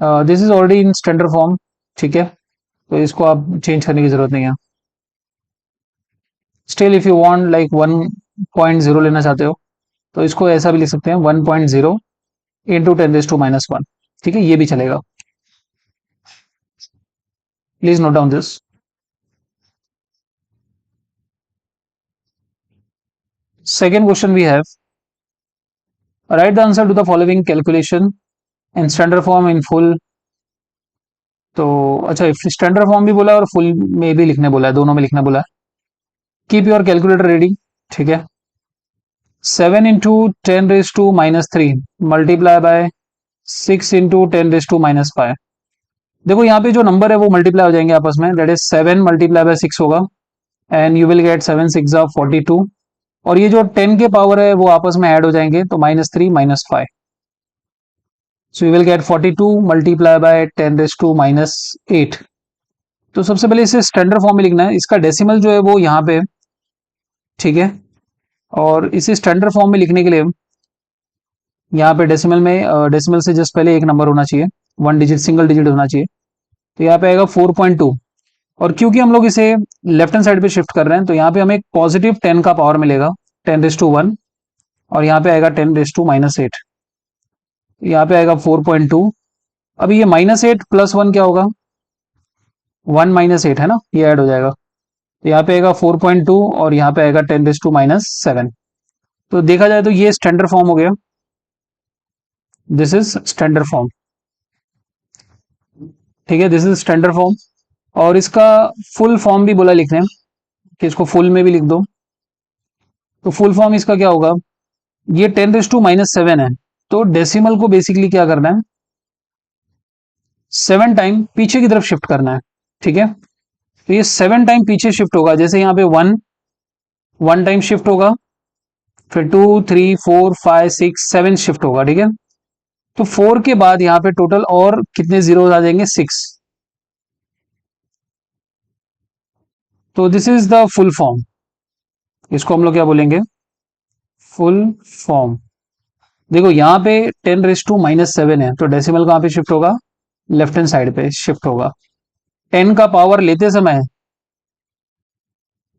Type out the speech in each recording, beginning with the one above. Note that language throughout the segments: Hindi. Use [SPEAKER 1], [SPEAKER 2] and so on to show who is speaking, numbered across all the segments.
[SPEAKER 1] This is already in standard form, ठीक है, तो इसको आप चेंज करने की जरूरत नहीं है। Still if you want like 1.0 लेना चाहते हो तो इसको ऐसा भी लिख सकते हैं, 1.0 इंटू 10⁻⁻1, ठीक है, ये भी चलेगा। Please note down this. Second question we have, write the answer to the following calculation in standard form in full. तो अच्छा, स्टैंडर्ड फॉर्म भी बोला है और फुल में भी लिखने बोला है, दोनों में लिखना बोला है। कीप योर कैलकुलेटर रेडी, ठीक है। 7 × 10⁻³ मल्टीप्लाई बाय 6 × 10⁻⁵। देखो यहाँ पे जो नंबर है वो मल्टीप्लाई हो जाएंगे आपस में, दैट इज 7 मल्टीप्लाई बाय 6 होगा एंड यू विल गेट 7 6 42, और ये जो 10 के पावर है वो आपस में ऐड हो जाएंगे, तो -3 -5, सो you will gate 42 multiply by 10⁻⁸। तो सबसे पहले इसे स्टैंडर्ड फॉर्म में लिखना है, इसका डेसिमल जो है वो यहाँ पे, ठीक है, और इसे स्टैंडर्ड फॉर्म में लिखने के लिए यहाँ पे डेसिमल में, डेसिमल से जस्ट पहले एक नंबर होना चाहिए, 1 डिजिट सिंगल डिजिट होना चाहिए, तो यहाँ पे आएगा 4.2। और क्योंकि हम लोग इसे लेफ्ट हैंड साइड पे शिफ्ट कर रहे हैं तो यहाँ पे हमें पॉजिटिव 10 का पावर मिलेगा, 10⁻1, और यहाँ पे आएगा 10⁻⁸, यहाँ पे आएगा 4.2। अभी ये -8 + 1 क्या होगा, 1 -8 है ना, ये ऐड हो जाएगा, तो यहाँ पे आएगा 4.2 और यहाँ पे आएगा 10⁻⁷। तो देखा जाए तो ये स्टैंडर्ड फॉर्म हो गया, दिस इज स्टैंडर्ड फॉर्म, ठीक है, दिस इज स्टैंडर्ड फॉर्म। और इसका फुल फॉर्म भी बोला लिखने कि इसको फुल में भी लिख दो, तो फुल फॉर्म इसका क्या होगा, ये 10⁻⁷ है, तो डेसिमल को बेसिकली क्या करना है, 7 टाइम पीछे की तरफ शिफ्ट करना है, ठीक है, तो ये 7 टाइम पीछे शिफ्ट होगा, जैसे यहाँ पे 1 टाइम शिफ्ट होगा, फिर 2 3 4 5 6 7 शिफ्ट होगा, ठीक है, तो 4 के बाद यहाँ पे टोटल और कितने जीरो आ जाएंगे, 6, तो this is the full form, इसको हम लोग क्या बोलेंगे, फुल फॉर्म। देखो यहाँ पे 10⁻⁻7 है, तो डेसिमल कहाँ पे शिफ्ट होगा, लेफ्ट हैंड साइड पे शिफ्ट होगा। 10 का पावर लेते समय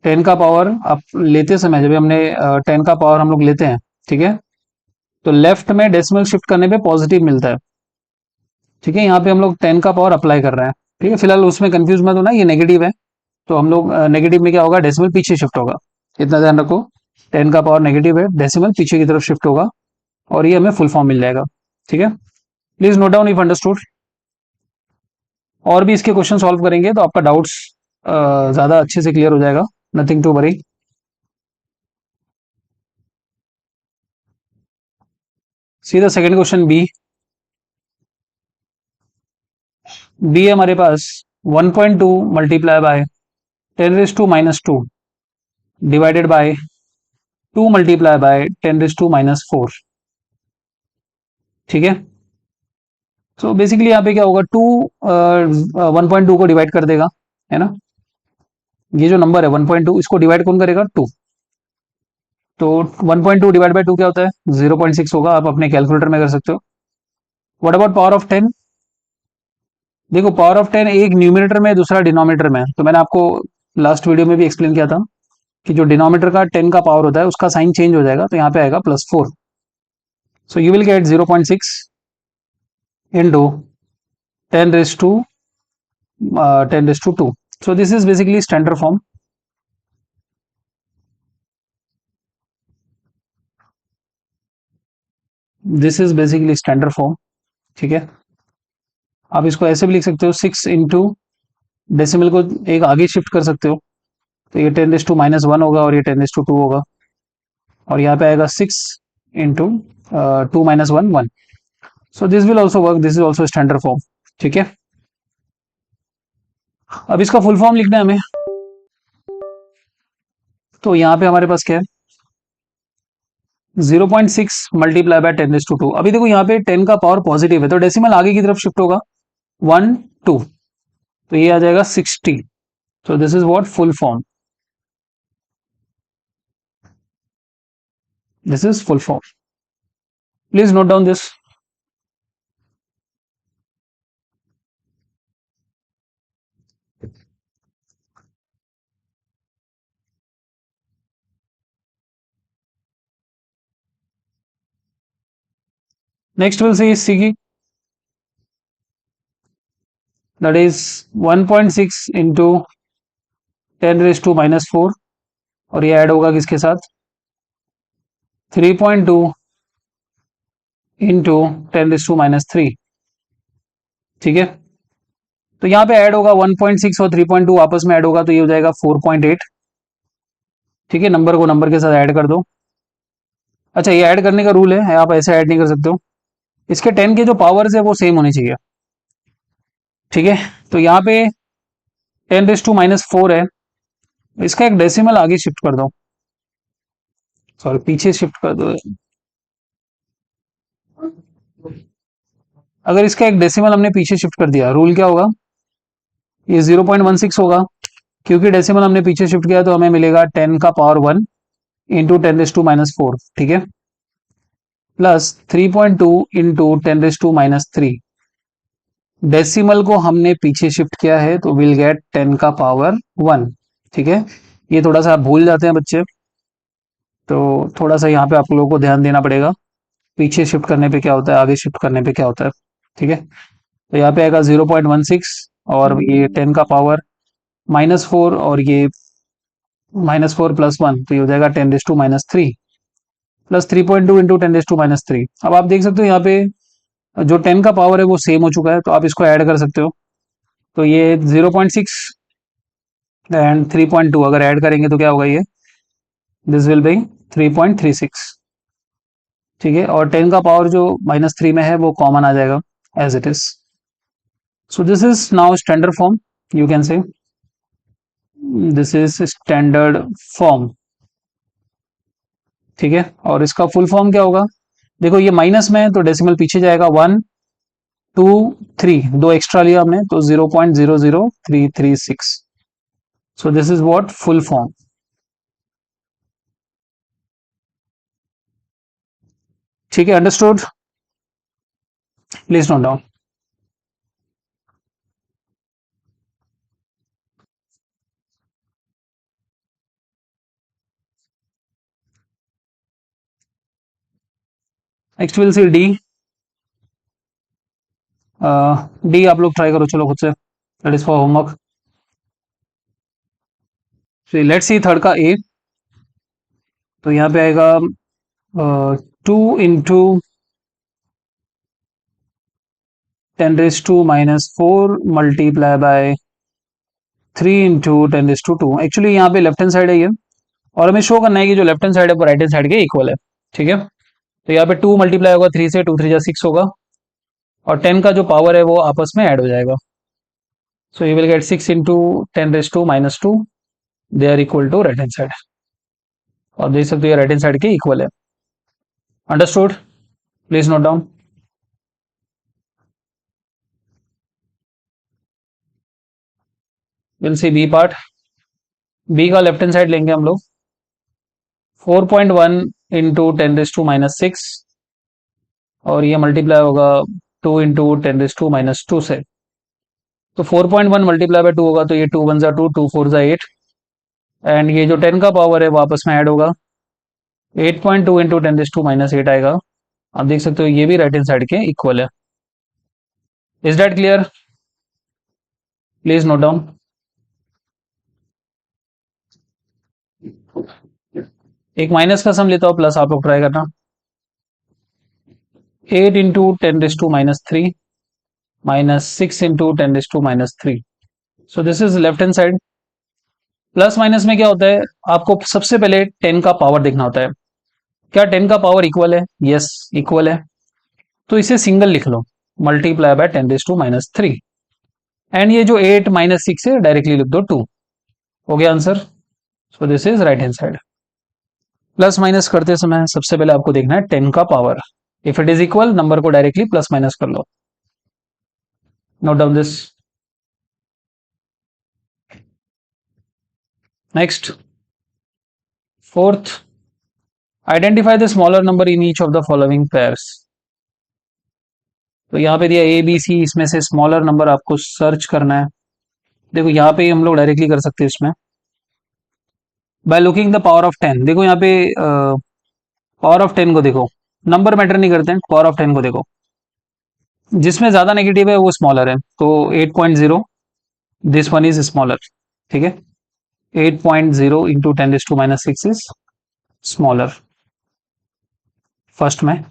[SPEAKER 1] 10 का पावर आप लेते समय, जब भी हमने 10 का पावर हम लोग लेते हैं, ठीक है, तो लेफ्ट में डेसिमल शिफ्ट करने पे पॉजिटिव मिलता है, ठीक है। यहाँ पे हम लोग 10 का पावर अप्लाई कर रहे हैं, ठीक है। फिलहाल उसमें कंफ्यूज मत होना, ये नेगेटिव है, तो हम लोग नेगेटिव में क्या होगा, डेसिमल पीछे शिफ्ट होगा, इतना ध्यान रखो। 10 का पावर नेगेटिव है, डेसिमल पीछे की तरफ शिफ्ट होगा, और ये हमें फुल फॉर्म मिल जाएगा, ठीक है। Please note down if understood. और भी इसके क्वेश्चन सॉल्व करेंगे तो आपका डाउट्स ज़्यादा अच्छे से क्लियर हो जाएगा, नथिंग टू वरी। सीधा सेकंड क्वेश्चन बी। बी है हमारे पास 1.2 multiply by 10⁻² divided by 2 multiply by 10⁻⁴, ठीक है। सो बेसिकली यहाँ पे क्या होगा, 1.2 को डिवाइड कर देगा, है ना। ये जो नंबर है 1.2, इसको डिवाइड कौन करेगा, 2। तो 1.2 डिवाइड बाय 2 क्या होता है, 0.6 होगा, आप अपने कैलकुलेटर में कर सकते हो। What about power of 10? देखो पावर ऑफ 10 एक न्यूमिनेटर में है, दूसरा डिनोमिनेटर में है। तो मैंने आपको लास्ट वीडियो में भी एक्सप्लेन किया था कि जो डिनोमिनेटर का 10 का पावर होता है उसका साइन चेंज हो जाएगा, तो यहाँ पे आएगा +4। सो you will gate 0.6 into 10⁻²। So this is basically standard form. This is basically standard form, ठीक है। आप इसको ऐसे भी लिख सकते हो, 6 इंटू डेसिमल को एक आगे शिफ्ट कर सकते हो, तो ये 10⁻⁻1 होगा और ये 10⁻² होगा, और यहाँ पे आएगा 6 into 2 - 1 1। So this will also work, this is also standard form, ठीक है। अब इसका फुल फॉर्म लिखना है हमें, तो यहाँ पे हमारे पास क्या है, 0.6 मल्टीप्लाई बाय 10⁻²। अभी देखो यहाँ पे 10 का पावर पॉजिटिव है, तो डेसिमल आगे की तरफ शिफ्ट होगा, 1 2, तो ये आ जाएगा 60। So this is what full form. This is full form. Please note down this. Next we'll see Sigi. That is 1.6 into 10⁻⁻⁴, और ये ऐड होगा किसके साथ, 3.2 इंटू 10⁻⁻3, ठीक है। तो यहाँ पे ऐड होगा 1.6 और 3.2 आपस में ऐड होगा, तो ये हो जाएगा 4.8, ठीक है। नंबर को नंबर के साथ ऐड कर दो। अच्छा, ये ऐड करने का रूल है, आप ऐसे ऐड नहीं कर सकते हो, इसके 10 के जो पावर्स है वो सेम होनी चाहिए, ठीक है। तो यहाँ पे 10⁻⁻4 है, इसका एक डेसिमल आगे शिफ्ट कर दो, सॉरी पीछे शिफ्ट कर दो। अगर इसका एक डेसिमल हमने पीछे शिफ्ट कर दिया, रूल क्या होगा, ये 0.16 होगा, क्योंकि डेसिमल हमने पीछे शिफ्ट किया, तो हमें मिलेगा 10 का पावर 1 इंटू 10⁻⁻⁴, ठीक है, प्लस 3.2 इंटू 10⁻⁻3। डेसिमल को हमने पीछे शिफ्ट किया है, तो विल गेट 10 का पावर 1, ठीक है। ये थोड़ा सा आप भूल जाते हैं बच्चे, तो थोड़ा सा यहाँ पे आप लोगों को ध्यान देना पड़ेगा, पीछे शिफ्ट करने पे क्या होता है, आगे शिफ्ट करने पे क्या होता है, ठीक है। तो यहाँ पे आएगा 0.16, और ये 10 का पावर -4, और ये -4 + 1, तो ये हो जाएगा 10⁻³ प्लस 3.2 इंटू 10⁻³ अब आप देख सकते हो यहाँ पे जो 10 का पावर है वो सेम हो चुका है, तो आप इसको ऐड कर सकते हो। तो ये 0.6 एंड 3.2 अगर ऐड करेंगे तो क्या होगा, ये दिस विल बी 3.36, ठीक है। और 10 का पावर जो -3 में है वो कॉमन आ जाएगा as it is. So this is now standard form, you can say this is standard form, ठीक है। और इसका फुल फॉर्म क्या होगा, देखो ये माइनस में है तो डेसिमल पीछे जाएगा, 1 2 3, दो एक्स्ट्रा लिया हमने, तो 0.00336। So this is what full form, ठीक है। Understood, please note down. Next will see D. D आप लोग ट्राई करो चलो खुद से, that is for homework. Let's see third का ए। तो यहाँ पे आएगा 2 into 10⁻⁴ multiply by 3 into 10⁻²। Actually यहाँ पे लेफ्ट हैंड साइड है ये, और हमें शो करना है कि जो लेफ्ट हैंड साइड है वो राइट हैंड साइड के इक्वल है। ठीक है, तो यहाँ पे 2 मल्टीप्लाई होगा 3 से, 2 3 जा 6 होगा, और 10 का जो पावर है वो आपस में ऐड हो जाएगा। So you will get 6 into 10⁻², they are equal to right hand side. और देख सकते हो ये राइट हैंड साइड के इक्वल है। Understood? Please note down. Will see B part. B का लेफ्ट हैंड साइड लेंगे हम लोग 4.1 into 10⁻⁻⁶, और ये मल्टीप्लाई होगा 2 into 10⁻² से। तो 4.1 मल्टीप्लाई बाय 2 होगा, तो ये 2 1 जा 2, 2 4 जा 8, एंड ये जो 10 का पावर है वो आपस में ऐड होगा, 8.2 into 10⁻⁸ आएगा। आप देख सकते हो ये भी राइट हैंड साइड के इक्वल है। Is that clear? Please note down. एक माइनस का सम लेता हूँ, प्लस आप लोग ट्राई करना। 8 into 10⁻³ minus 6 into 10⁻³। So this is left hand side. Plus minus में क्या होता है, आपको सबसे पहले 10 का पावर देखना होता है। क्या 10 का पावर इक्वल है? यस, इक्वल है, तो इसे सिंगल लिख लो, मल्टीप्लाई बाय 10⁻³ एंड ये जो 8 - 6 है डायरेक्टली लिख दो 2। हो गया answer. So this is right hand side. Plus minus करते समय सबसे पहले आपको देखना है 10 का power. If it is equal, number को डायरेक्टली प्लस माइनस कर लो। Note down this. Next, fourth, identify the smaller number in each of the following pairs. तो यहाँ पे दिया ए बी सी, इसमें से स्मॉलर नंबर आपको सर्च करना है। देखो यहाँ पे हम लोग डायरेक्टली कर सकते हैं इसमें by looking the power of 10। देखो यहाँ पे पावर ऑफ 10 को देखो, नंबर मैटर नहीं करते हैं, पावर ऑफ 10 को देखो, जिसमें ज्यादा नेगेटिव है वो स्मॉलर है, तो 8.0, दिस वन इज स्मॉलर। ठीक है, 8.0 इंटू 10⁻⁻⁶ इज स्मॉलर। फर्स्ट में।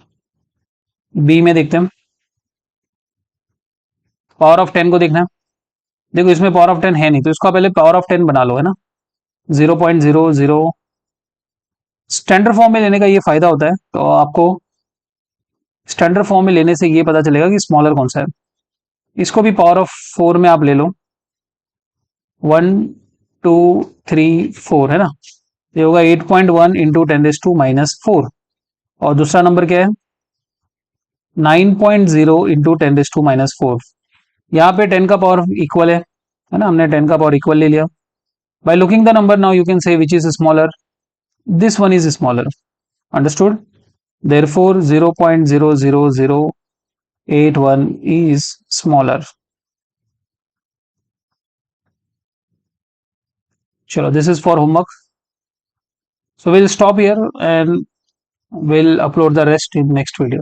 [SPEAKER 1] बी में देखते हैं, पावर ऑफ 10 को देखना है। देखो इसमें पावर ऑफ 10 है नहीं, तो इसका पहले पावर ऑफ 10 बना लो, है ना। 0.00 स्टैंडर्ड फॉर्म में लेने का ये फायदा होता है, तो आपको स्टैंडर्ड फॉर्म में लेने से ये पता चलेगा कि स्मॉलर कौन सा है। इसको भी पावर ऑफ 4 में आप ले लो, 1 2 3 4, है ना। ये होगा 8.1 इंटू 10⁻⁻⁴, और दूसरा नंबर क्या है 9.0 इंटू 10⁻⁻⁴। यहाँ पे 10 का पावर इक्वल है ना, हमने 10 का पावर इक्वल ले लिया। By looking the number now you can से which is smaller, this one is smaller. Understood? Therefore 0.00081 is smaller. Chalo, this is for homework. So we'll stop here and we'll upload the rest in next video.